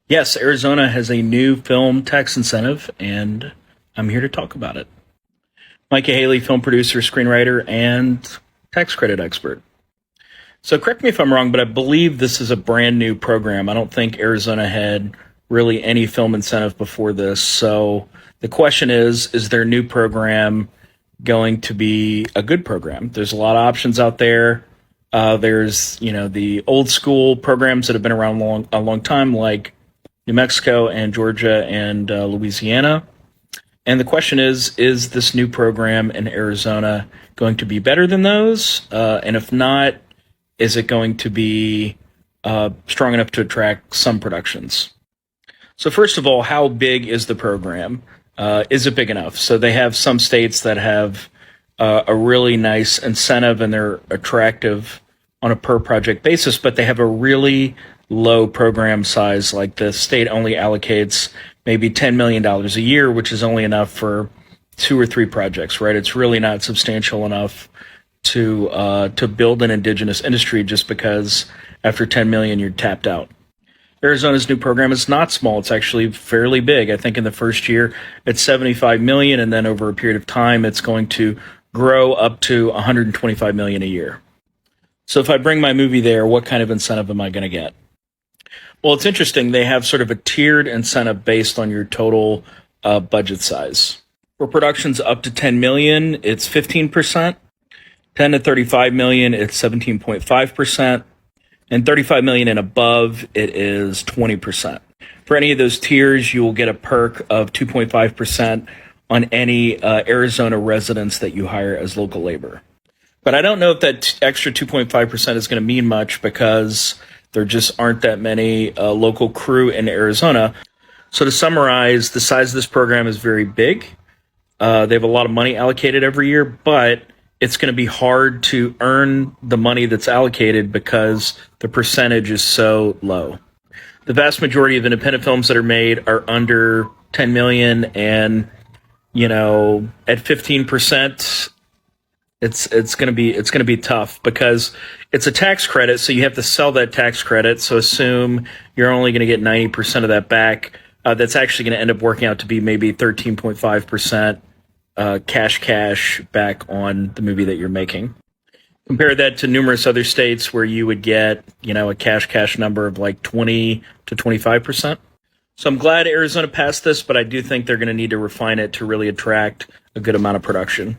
Yes, Arizona has a new film tax incentive, and I'm here to talk about it. Micah Haley, film producer, screenwriter, and tax credit expert. So, correct me if I'm wrong, but I believe this is a brand new program. I don't think Arizona had really any film incentive before this. So, the question is their new program going to be a good program? There's a lot of options out there. There's, the old school programs that have been around a long time, like New Mexico and Georgia and Louisiana. And the question is this new program in Arizona going to be better than those? And if not, is it going to be strong enough to attract some productions? So, first of all, how big is the program? Is it big enough? So, they have some states that have a really nice incentive and they're attractive on a per project basis, but they have a really low program size. Like the state only allocates maybe $10 million a year, which is only enough for 2 or 3 projects, right? It's really not substantial enough to build an indigenous industry just because after 10 million you're tapped out. Arizona's new program is not small. It's actually fairly big. I think in the first year it's 75 million, and then over a period of time it's going to grow up to 125 million a year. So if I bring my movie there, what kind of incentive am I going to get? Well, it's interesting. They have sort of a tiered incentive based on your total budget size. For productions up to 10 million, it's 15%. 10 to 35 million, it's 17.5%. And 35 million and above, it is 20%. For any of those tiers, you will get a perk of 2.5% on any Arizona residents that you hire as local labor. But I don't know if that extra 2.5% is going to mean much because there just aren't that many local crew in Arizona. So to summarize, the size of this program is very big. They have a lot of money allocated every year, but it's going to be hard to earn the money that's allocated because the percentage is so low. The vast majority of independent films that are made are under 10 million, and at 15%, it's going to be tough because it's a tax credit, so you have to sell that tax credit. So assume you're only going to get 90% of that back. That's actually going to end up working out to be maybe 13.5%. Cash back on the movie that you're making. Compare that to numerous other states where you would get, a cash number of like 20 to 25%. So I'm glad Arizona passed this, but I do think they're going to need to refine it to really attract a good amount of production.